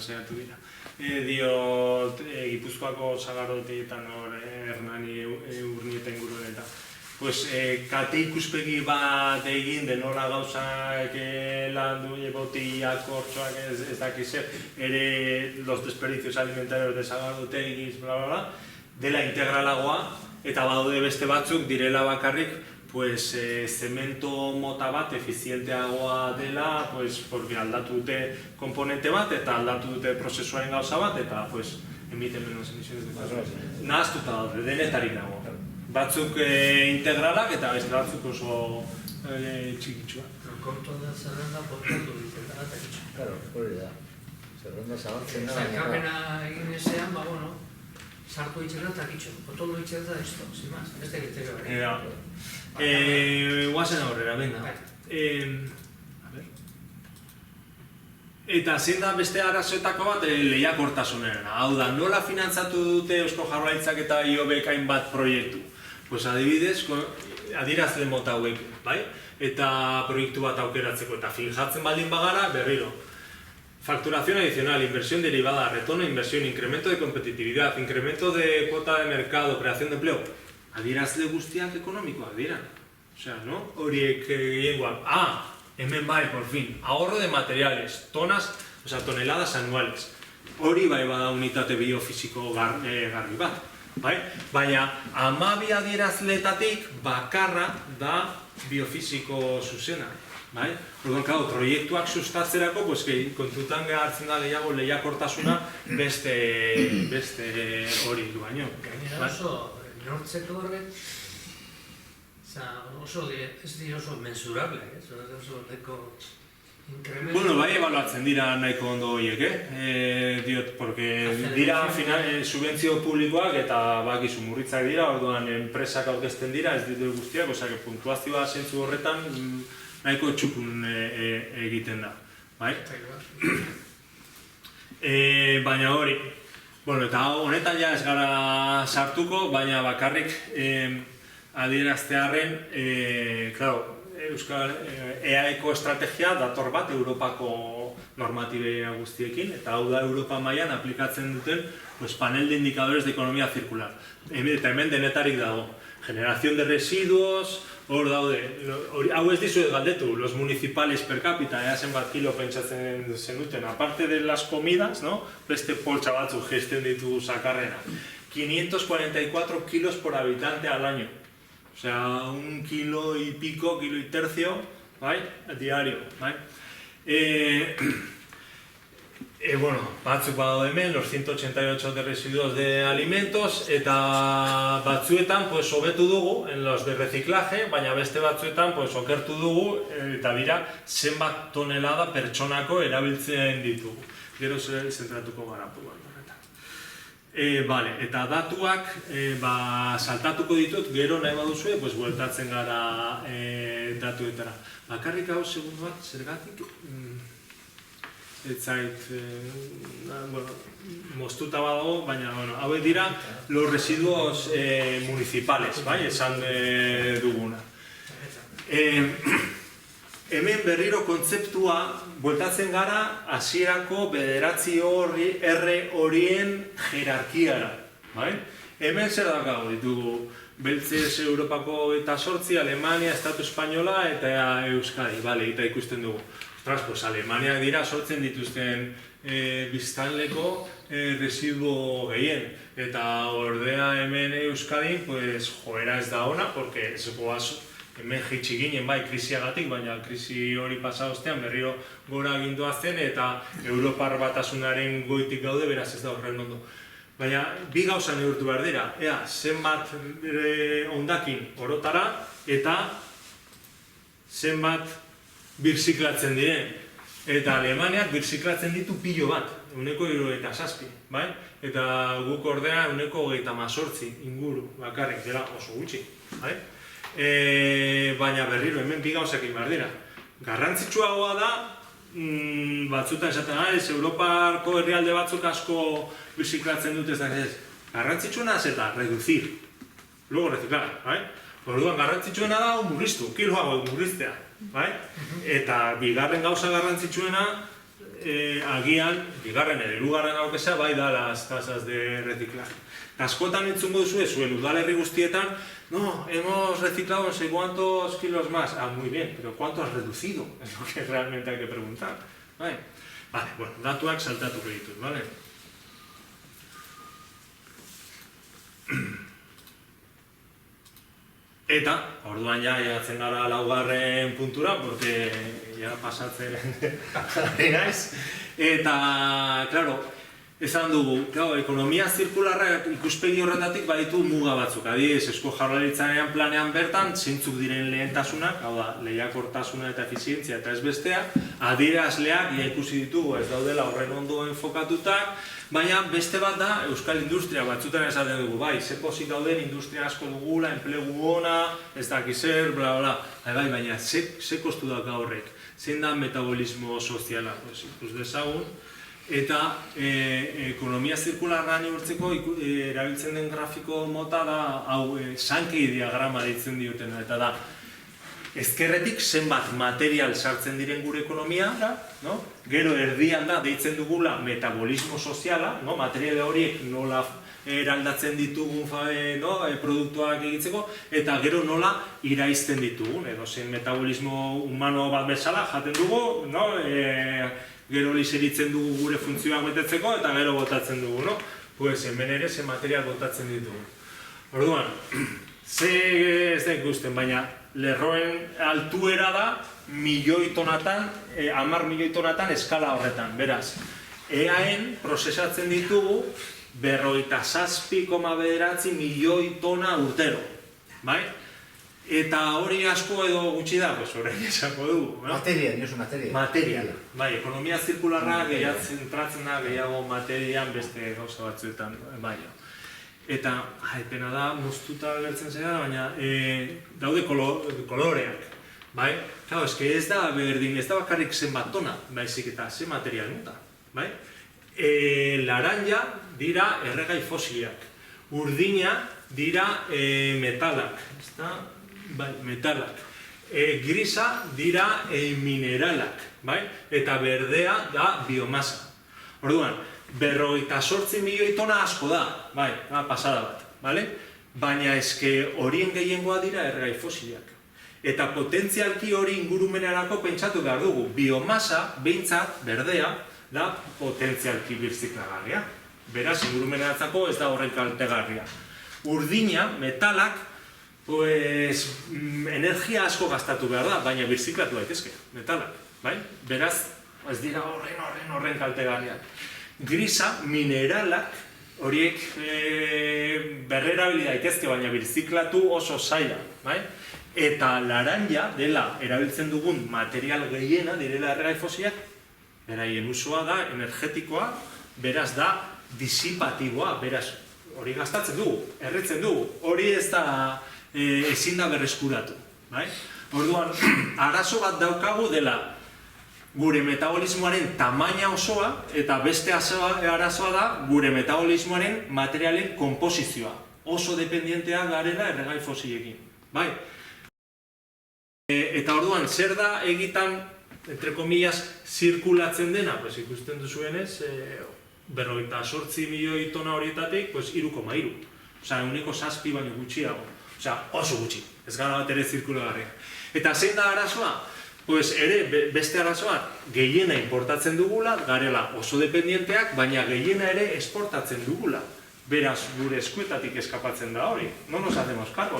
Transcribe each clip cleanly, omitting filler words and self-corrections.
saiatu dira. Diot, Gipuzkoako Sagardotegietan hor Hernani Urnieta inguruen eta pues, kate ikuspegi bat egin denora gauzak landu, botiak, kortxoak, ez dakiz zer, ere los desperdicios alimentarios de Sagardotegiz, bla, bla, bla, dela integralagoa, eta badaude beste batzuk direla bakarrik, pues, zemento mota bat efizienteagoa dela, pues, porque aldatu dute komponente bat, eta aldatu dute prozesuaren gauza bat, eta, pues, emiten menos emisiones de carbono. Nahaztuta daude, denetarik dago. Batzuk integralak eta beste batzuk oso txikitxua. Kontuan da zerrenda portatu ditzen da, eta gitzu. Claro, hori da. Zerrenda zabaltzen da. Zailkapena egin ezean, sartu itxera eta gitzu. Potolo itxera eta esto, sin más. Ez da egiteko bere. Guazen aurrera, venga. Eta zein da beste arazoetako bat lehiakortasunera. Hau da, nola finantzatu dute Eusko Jaurlaritzak eta IOBek hainbat proiektu? Pues adibidez, adierazle mota hauek, bai? Eta proiektu bat aukeratzeko eta fijatzen baldin bagara, berriro. Facturación adicional, inversión derivada, retorno de inversión, incremento de competitividad, incremento de cuota de mercado, creación de empleo. Adierazle guztiak ekonomikoak dira. Osea, no? Horiek gehiengoak. Hemen bai, por fin, ahorro de materiales, toneladas anuales. Hori bai bada unitate biofisiko garbi bat. Baina, 12 adierazleetatik bakarra da biofisiko zuzena. Orduan, proiektuak sustatzerako, kontutan hartzen da gehiago lehiakortasuna beste hori du baino. Gainera oso, nortzeko horret, oso, ez dira oso mensurable, oso deko incremento... Bueno, bai ebaluatzen dira nahiko ondo horiek, diot, porque dira subentzio publikoak eta bakizu murritzak dira, orduan enpresak aurkezten dira, ez ditu guztiak, osea, puntuazioa zentzu horretan nahiko txukun egiten da, bai? Baina hori, bueno, eta honetan ja ez gara sartuko, baina bakarrik adieraztearren, claro, EAeko estrategia dator bat Europako normatibea guztiekin, eta hau da Europa mailan aplikatzen duten panel de indicadores de economía circular. Eta hemen denetarik dago. Generación de residuos, hor daude. Hau ez dizuet galdetu, los municipales per cápita, zenbat kilo pentsatzen zenuten. Aparte de las comidas, beste poltsa batzuk gesten ditugu sakarrena. 544 kilos por habitante al año. O sea, 1 kilo y pico, kilo y tercio, diario. Bueno, batzuk badaude hemen, los 188 de residuos de alimentos, eta batzuetan hobetu dugu, en los de reciclaje, baina beste batzuetan okertu dugu, eta dira, zenbat tonelada pertsonako erabiltzen ditugu. Gero zentratuko gara horretan. Eta datuak saltatuko ditut, gero nahi baduzue, bueltatzen gara datuetara. Bakarrik hau segundu bat, zergatik? Ez zait, moztuta badago, baina hauek dira los residuos municipales, esan duguna. Hemen berriro kontzeptua bueltatzen gara hasierako bederatzi erre horien jerarkiara. Hemen zer daukagu ditugu Beltzez Europako eta 8, Alemania, Estatu Espainola eta Euskadi, eta ikusten dugu. Ostras, Alemaniak dira sortzen dituzten biztanleko residuo gehien. Eta ordea hemen Euskadin, joera ez da ona, porque hemen jitsi ginen bai krisiagatik, baina krisi hori pasa ostean berriro gora gindoa zen eta Europar Batasunaren goitik gaude, beraz ez da horren ondo. Baina bi gauza neurtu behar dira, zenbat hondakin orotara eta zenbat birziklatzen diren. Eta Alemaniak birziklatzen ditu pilo bat, 1,77, eta guk ordea 1,18 inguru bakarrik, dela oso gutxi. Baina berriro hemen bi gauzakin behar dira. Garrantzitsuagoa da, batzuta esaten, Europarko herrialde batzuk asko birziklatzen dut ez da ez. Garrantzitsuena ez eta reducir, luego reciclar. Orduan garrantzitsuena da murriztu, kiloago murriztea. Eta bigarren gauza garrantzitsuena agian, bigarren edo hirugarren aurkezea, bai da las tasas de reciclaje. Askotan entzungo duzu zuen udalerri guztietan, no, hemos reciclado no sé cuántos kilos más. Ah, muy bien, pero ¿cuánto has reducido? Es lo que realmente hay que preguntar. Vale, bueno, datuak saltatuko ditut, vale? Eta, orduan jatzen gara laugarren puntura, porque ja pasatzen ari naiz. Eta, claro, esan dugu, ekonomia zirkularra ikuspegi horretatik baditu muga batzuk. Adibidez, Eusko Jaurlaritzaren planean bertan, zeintzuk diren lehentasunak, hau da, lehiakortasuna eta efizientzia eta ez bestea, adierazleak ikusi ditugu, ez daudela horren ondo enfokatutak, baina beste bat da, euskal industria batzutan esaten dugu, bai, ze pozik dauden industria asko dugula, enplegu ona, ez dakiz zer, bla, bla, bai, baina ze kostu daka horrek, zein da metabolismo soziala, ikus dezagun, eta ekonomia zirkularra neurtzeko erabiltzen den grafiko mota da, hau, Sankey diagrama deitzen diotena, eta da, ezkerretik zenbat material sartzen diren gure ekonomiara, gero erdian da deitzen dugula metabolismo soziala, materiale horiek nola eraldatzen ditugun produktuak egitzeko, eta gero nola iraizten ditugun, edo zen metabolismo humano bat bezala jaten dugu, gero liseritzen dugu gure funtzioak betetzeko, eta gero botatzen dugu, pues hemen ere ze material botatzen ditugu. Orduan, ze ez da ikusten, baina lerroen altuera da milioi tonatan, 10 milioi tonatan eskala horretan, beraz. EAen prozesatzen ditugu 57,9 milioi tona urtero, bai? Eta hori asko edo gutxi da, pues horrein esako dugu. Materia, niozu materia. Materia, bai, ekonomia zirkularra zentratzen da gehiago materian beste gauza batzuetan, bai. Eta, pena da, moztuta gertzen zera, baina daude koloreak, bai? Claro, eske ez da berdin, ez da bakarrik zenbat tona, baizik eta ze material nuta, bai? Laranja dira erregai fosiliak, urdina dira metalak, bai, metalak, grisa dira mineralak, bai? Eta berdea da biomasa. Orduan, 58 milioi tona asko da, bai, pasada bat, bale? Baina eske horien gehiengoa dira erregai fosiliak. Eta potentzialki hori ingurumenerako pentsatu behar dugu. Biomasa, behintzat, berdea, da potentzialki birziklagarria. Beraz, ingurumeneratzako ez da horren kaltegarria. Urdina, metalak, pues, energia asko gastatu behar da, baina birziklatu daitezke, metalak, bai? Beraz, ez dira horren kaltegarriak. Grisa, mineralak, horiek berrerabili daitezke, baina birziklatu oso zaila, bai? Eta laranja dela erabiltzen dugun material gehiena direla erregai fosilak, beraien usoa da energetikoa, beraz da disipatiboa, beraz hori gastatzen dugu, erretzen dugu, hori ez da ezin da berreskuratu, bai? Orduan, arazo bat daukagu dela gure metabolismoaren tamaina osoa, eta beste arazoa da gure metabolismoaren materialen komposizioa. Oso dependientea garela erregai fosilekin, bai? Eta orduan, zer da egitan, entre comillas, zirkulatzen dena? Pues ikusten duzuenez, 58 milioi tona horietatik, pues 3,3. Osea, 1,7 baino gutxiago. Osea, oso gutxi, ez gara bat ere zirkulagarria. Eta zein da arazoa? Pues ere, beste arazoa, gehiena importatzen dugula, garela oso dependienteak, baina gehiena ere esportatzen dugula. Beraz, gure eskuetatik eskapatzen da hori. No nos hacemos cargo,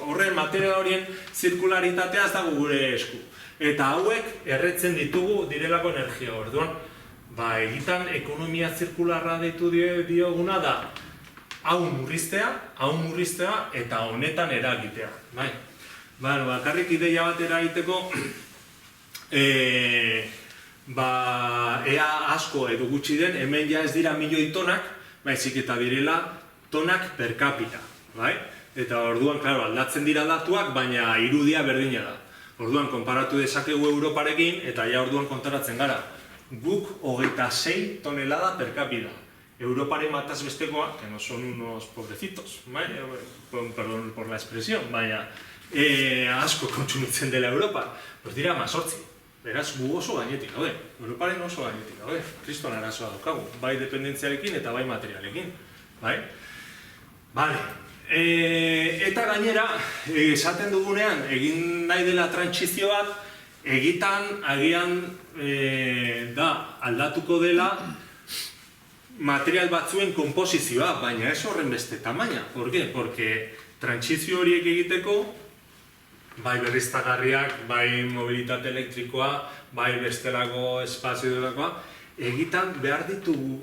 horren materia horien zirkularitatea ez dago gure esku. Eta hauek erretzen ditugu direlako energia orduan. Egitan ekonomia zirkularra deitu dioguna da hau murriztea eta honetan eragitea. Bakarrik ideia bat eragiteko, ea asko edo gutxi den, hemen ja ez dira milioi tonak, baizik eta direla tonak per capita. Eta orduan, aldatzen dira datuak, baina irudia berdina da. Orduan, konparatu dezakegu Europarekin, eta ja orduan kontaratzen gara. Guk 26 tonelada per capita. Europaren bataz bestekoa, que no son unos pobrecitos, perdón por la expresión, baina asko kontsumitzen dela Europa, pues dira 18. Beraz, gu oso gainetik gaude, Europaren oso gainetik gaude, kriston arazoa daukagu, bai dependentziarekin eta bai materialekin, bai? Bale, eta gainera, esaten dugunean, egin nahi dela trantsizio bat, egitan agian da aldatuko dela material batzuen konposizioa, baina ez horren beste tamaina. Por qué? Porque trantsizio horiek egiteko, bai berriztagarriak, bai mobilitate elektrikoa, bai bestelako espazio delakoa, egitan behar ditugu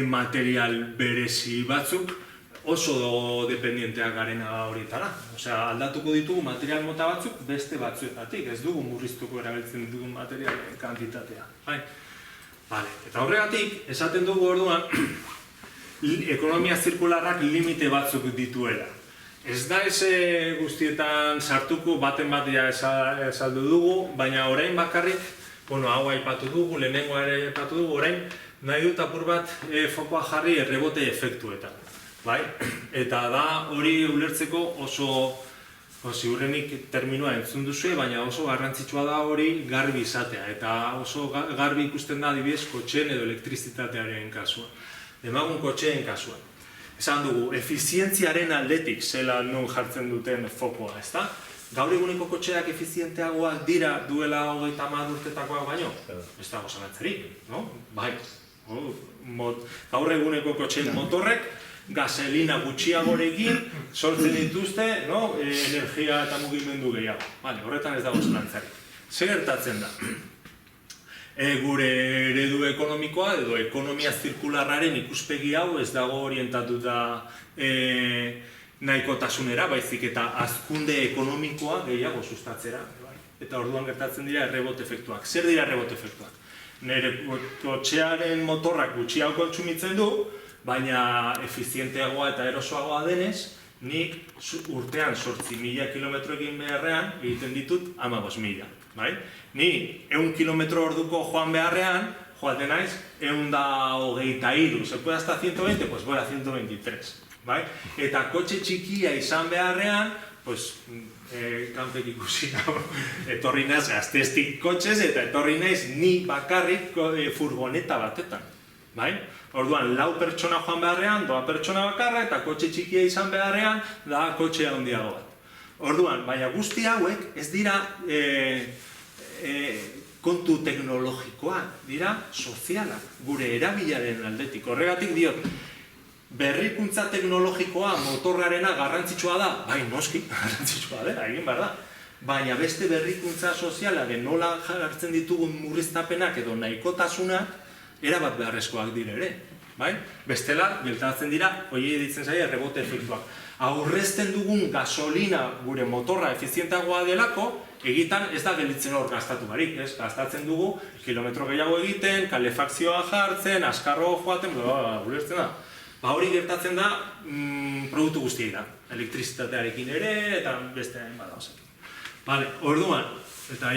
material berezi batzuk oso dependienteak garena horietara. Osea, aldatuko ditugu material mota batzuk beste batzuetatik, ez dugu murriztuko erabiltzen dugun material kantitatea. Bai? Vale. Eta horregatik, esaten dugu orduan, ekonomia zirkularrak limite batzuk dituela. Ez da guztietan sartuko baten batia esaldu dugu, baina orain bakarrik, hau aipatu dugu, lehenengoa ere aipatu dugu, orain nahi dut apur bat fokoa jarri errebote efektuetan. Bai? Eta da hori ulertzeko oso ziurrenik terminoa entzun duzue, baina oso garrantzitsua da hori garbi izatea. Eta oso garbi ikusten da adibidez kotxeen edo elektrizitatearen kasuan. Demagun kotxeen kasuan. Esan dugu, efizientziaren aldetik zela non jartzen duten fokoa, ezta? Gaur eguneko kotxeak efizienteagoak dira duela 30 urtetakoak baino? Ez dago zalantzarik, no? Bai. Gaur eguneko kotxeen motorrek gasolina gutxiagorekin sortzen dituzte energia eta mugimendu gehiago. Horretan ez dago zalantzarik. Zer gertatzen da? Gure eredu ekonomikoa edo ekonomia zirkularraren ikuspegi hau ez dago orientatuta nahikotasunera, baizik eta hazkunde ekonomikoa gehiago sustatzera. Eta orduan gertatzen dira errebote efektuak. Zer dira errebote efektuak? Nire kotxearen motorrak gutxiago kontsumitzen du, baina efizienteagoa eta erosoagoa denez, nik urtean 8.000 kilometroekin beharrean egiten ditut 15.000. Ni 100 kilometro orduko joan beharrean, joaten naiz 123. Se puede hasta 120, pues voy a 123. Eta kotxe txikia izan beharrean, kanpek ikusi etorri naiz Gazteztik kotxez eta etorri naiz ni bakarrik furgoneta batetan. Orduan, 4 pertsona joan beharrean, 2 pertsona bakarra, eta kotxe txikia izan beharrean, da kotxe handiago bat. Orduan, baina guzti hauek ez dira kontu teknologikoa, dira sozialak, gure erabilaren aldetik. Horregatik diot, berrikuntza teknologikoa motorrarena garrantzitsua da, bai noski, garrantzitsua dela, egin behar da. Baina beste berrikuntza sozialaren nola jartzen ditugun murriztapenak edo nahikotasunak, erabat beharrezkoak dire ere. Bestela, geltatzen dira, hori ditzen zaila, errebote efektuak. Aurrezten dugun gasolina gure motorra efizientagoa delako, egitan ez da gelditzen hor gastatu barik, gastatzen dugu, kilometro gehiago egiten, kalefakzioa jartzen, askarro joaten, ulertzen da. Hori gertatzen da, produktu guztiei da, elektrizitatearekin ere, eta beste hain bada osatik. Orduan, eta